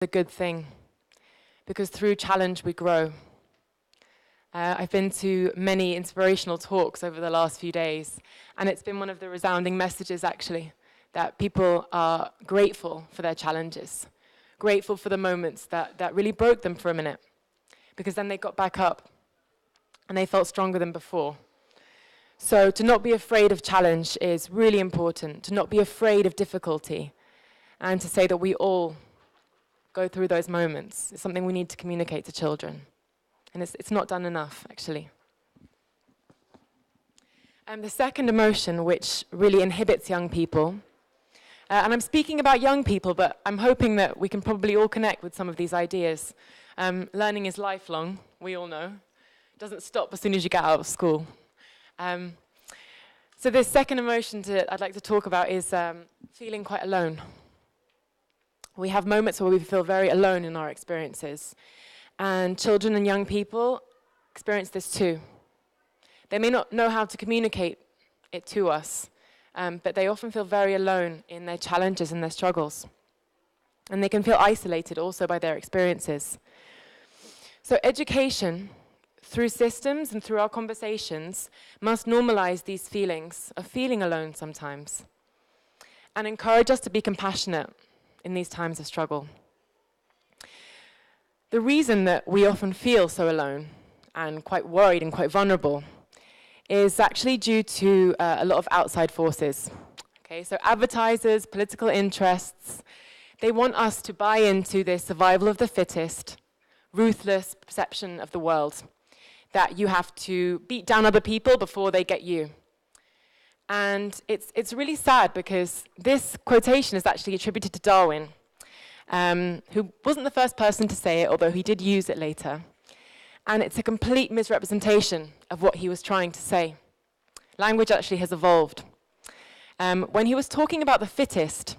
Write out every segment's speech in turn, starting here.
a good thing, because through challenge we grow. I've been to many inspirational talks over the last few days, and it's been one of the resounding messages, actually, that people are grateful for their challenges, grateful for the moments that really broke them for a minute, because then they got back up and they felt stronger than before. So to not be afraid of challenge is really important, to not be afraid of difficulty, and to say that we all go through those moments is something we need to communicate to children. And it's not done enough, actually. And the second emotion, which really inhibits young people, and I'm speaking about young people, but I'm hoping that we can probably all connect with some of these ideas. Learning is lifelong, we all know. It doesn't stop as soon as you get out of school. So this second emotion I'd like to talk about is feeling quite alone. We have moments where we feel very alone in our experiences. And children and young people experience this too. They may not know how to communicate it to us, but they often feel very alone in their challenges and their struggles. And they can feel isolated also by their experiences. So education, through systems and through our conversations, must normalize these feelings of feeling alone sometimes, and encourage us to be compassionate in these times of struggle. The reason that we often feel so alone and quite worried and quite vulnerable is actually due to a lot of outside forces. Okay, so advertisers, political interests, they want us to buy into this survival of the fittest, ruthless perception of the world, that you have to beat down other people before they get you. And it's really sad because this quotation is actually attributed to Darwin, who wasn't the first person to say it, although he did use it later. And it's a complete misrepresentation of what he was trying to say. Language actually has evolved. When he was talking about the fittest,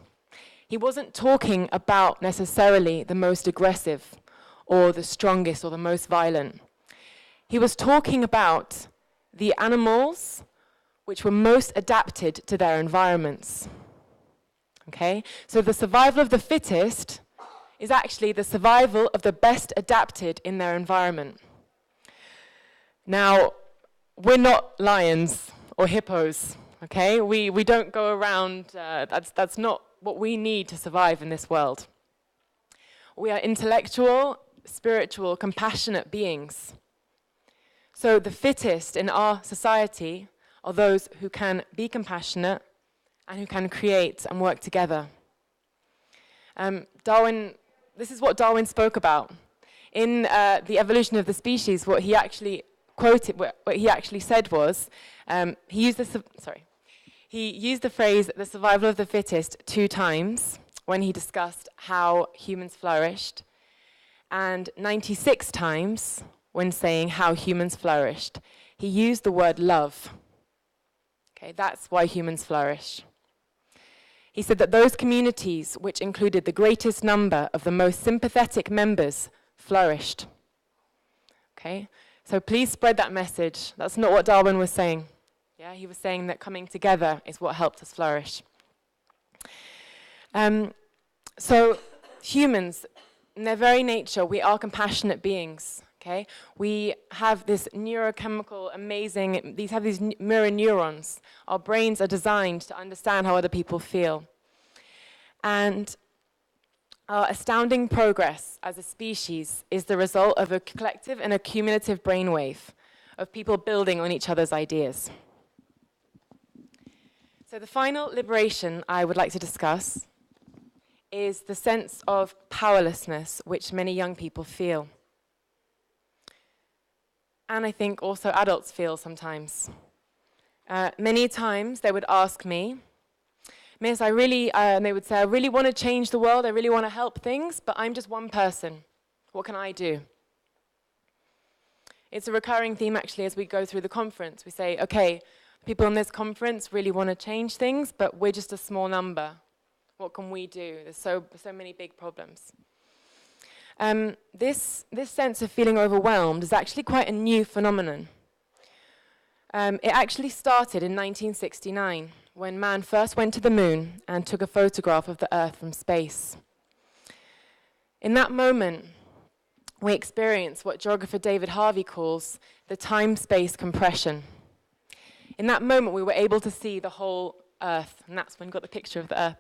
he wasn't talking about necessarily the most aggressive or the strongest or the most violent. He was talking about the animals which were most adapted to their environments. Okay? So the survival of the fittest is actually the survival of the best adapted in their environment. Now, we're not lions or hippos, okay? We don't go around, that's not what we need to survive in this world. We are intellectual, spiritual, compassionate beings. So the fittest in our society are those who can be compassionate and who can create and work together. This is what Darwin spoke about. In The Evolution of the Species, what he actually quoted, what he actually said was, he used the phrase, the survival of the fittest, 2 times when he discussed how humans flourished, and 96 times when saying how humans flourished. He used the word love. Okay, that's why humans flourish. He said that those communities which included the greatest number of the most sympathetic members flourished. Okay, so please spread that message. That's not what Darwin was saying. Yeah, he was saying that coming together is what helped us flourish. So humans, in their very nature, we are compassionate beings. Okay, we have this neurochemical, amazing, these mirror neurons. Our brains are designed to understand how other people feel. And our astounding progress as a species is the result of a collective and a cumulative brainwave of people building on each other's ideas. So the final liberation I would like to discuss is the sense of powerlessness which many young people feel. And I think also adults feel sometimes. Many times they would ask me, Miss, they would say, I really want to change the world, I really want to help things, but I'm just one person. What can I do? It's a recurring theme actually as we go through the conference. We say, okay, people in this conference really want to change things, but we're just a small number. What can we do? There's so many big problems. This sense of feeling overwhelmed is actually quite a new phenomenon. It actually started in 1969, when man first went to the moon and took a photograph of the Earth from space. In that moment, we experience what geographer David Harvey calls the time-space compression. In that moment, we were able to see the whole Earth, and that's when we got the picture of the Earth.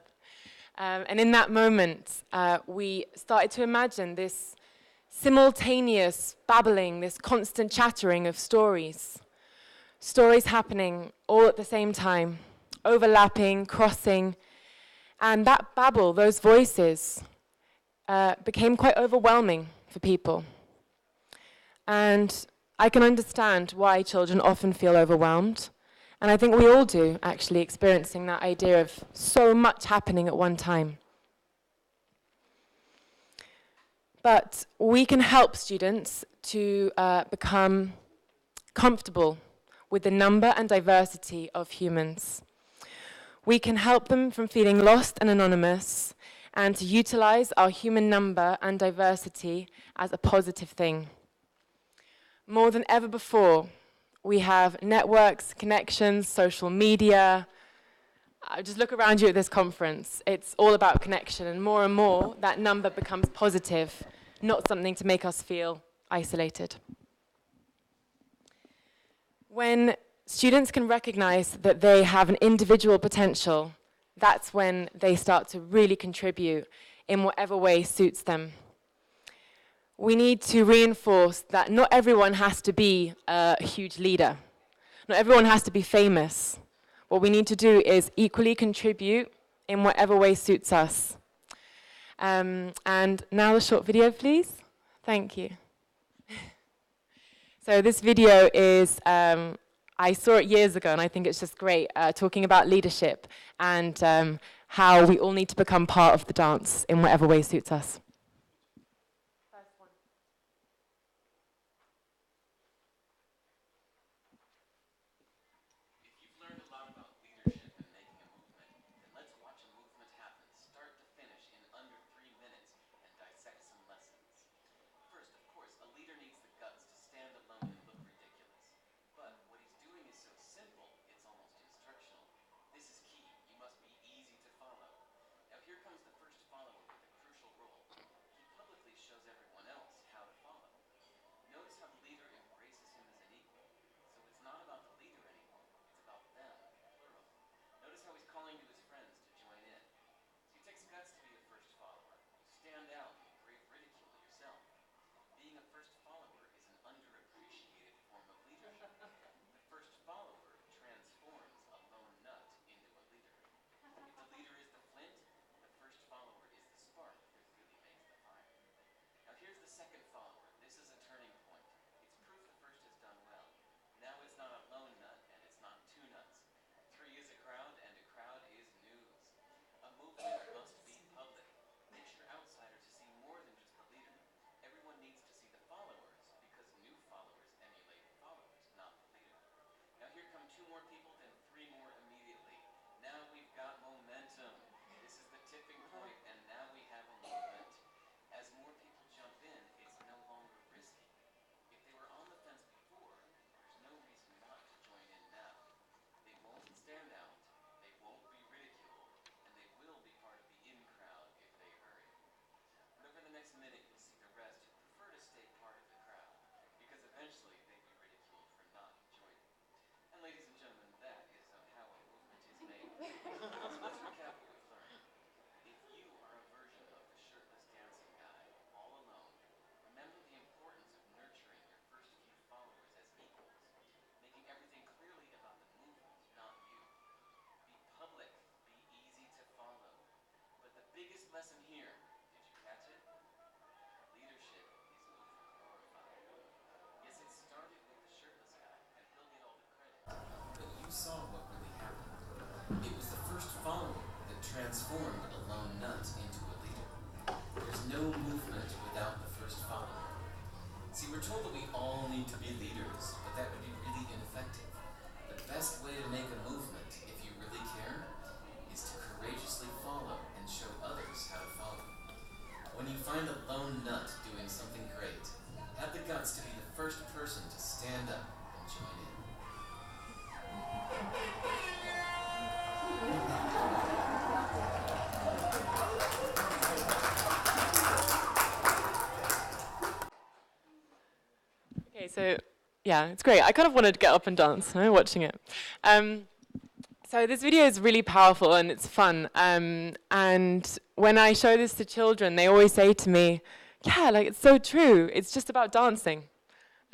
And in that moment, we started to imagine this simultaneous babbling, this constant chattering of stories. Stories happening all at the same time, overlapping, crossing, and that babble, those voices, became quite overwhelming for people. And I can understand why children often feel overwhelmed. And I think we all do, actually, experiencing that idea of so much happening at one time. But we can help students to become comfortable with the number and diversity of humans. We can help them from feeling lost and anonymous, and to utilize our human number and diversity as a positive thing. More than ever before, we have networks, connections, social media. Just look around you at this conference. It's all about connection, and more, that number becomes positive, not something to make us feel isolated. When students can recognize that they have an individual potential, that's when they start to really contribute in whatever way suits them. We need to reinforce that not everyone has to be a huge leader. Not everyone has to be famous. What we need to do is equally contribute in whatever way suits us. And now the short video, please. Thank you. So this video is, I saw it years ago, and I think it's just great, talking about leadership and how we all need to become part of the dance in whatever way suits us. Transformed a lone nut into a leader. There's no movement without the first follower. See, we're told that we all need to be leaders, but that would be really ineffective. The best way to make a movement, if you really care, is to courageously follow and show others how to follow. When you find a lone nut doing something great, have the guts to be the first person to stand up and join in. Okay, so yeah, it's great. I kind of wanted to get up and dance watching it. So this video is really powerful and it's fun. And when I show this to children, they always say to me, yeah, like it's so true. It's just about dancing.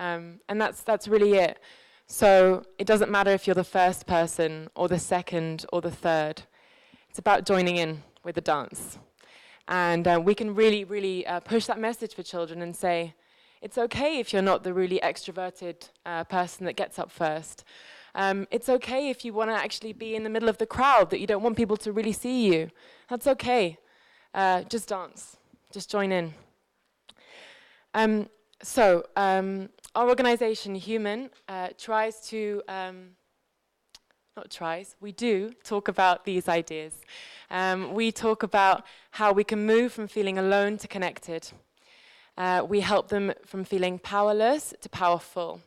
And that's really it. So it doesn't matter if you're the first person or the second or the third. It's about joining in with the dance. And we can really, really push that message for children and say, it's okay if you're not the really extroverted person that gets up first. It's okay if you want to actually be in the middle of the crowd, that you don't want people to really see you. That's okay. Just dance. Just join in. Our organization, Human, we do talk about these ideas. We talk about how we can move from feeling alone to connected. We help them from feeling powerless to powerful.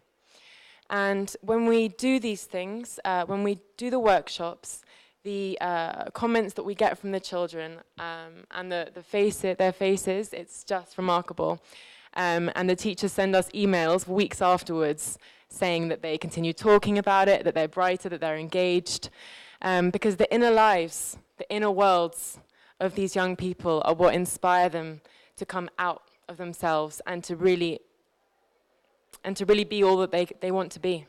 And when we do these things, when we do the workshops, the comments that we get from the children and their faces, it's just remarkable. And the teachers send us emails weeks afterwards saying that they continue talking about it, that they're brighter, that they're engaged. Because the inner lives, the inner worlds of these young people are what inspire them to come out of themselves and to really be all that they want to be.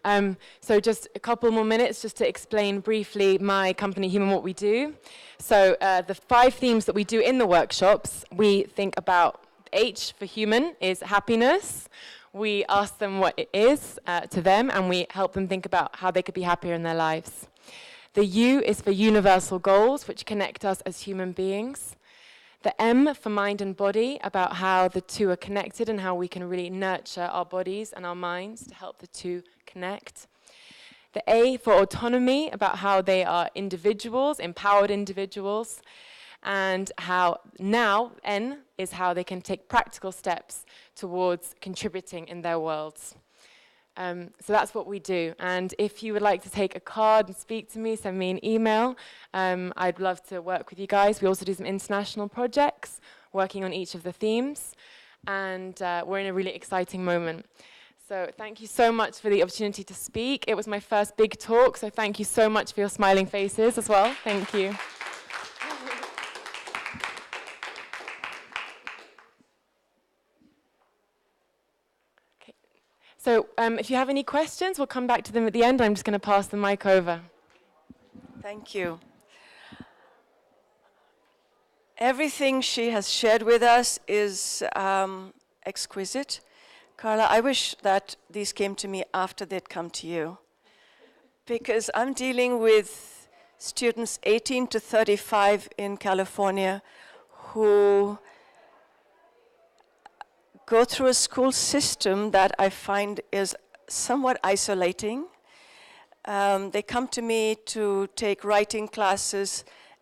So just a couple more minutes just to explain briefly my company, Human, what we do. So the 5 themes that we do in the workshops, we think about H for human is happiness. We ask them what it is to them, and we help them think about how they could be happier in their lives. The U is for universal goals, which connect us as human beings. The M for mind and body, about how the two are connected and how we can really nurture our bodies and our minds to help the two connect. The A for autonomy, about how they are individuals, empowered individuals, and how now, N, is how they can take practical steps towards contributing in their worlds. So that's what we do. And if you would like to take a card and speak to me, send me an email. I'd love to work with you guys. We also do some international projects, working on each of the themes. And we're in a really exciting moment. So thank you so much for the opportunity to speak. It was my first big talk, so thank you so much for your smiling faces as well. Thank you. So if you have any questions, we'll come back to them at the end. I'm just going to pass the mic over. Thank you. Everything she has shared with us is exquisite. Carla, I wish that these came to me after they'd come to you, because I'm dealing with students 18 to 35 in California who go through a school system that I find is somewhat isolating. They come to me to take writing classes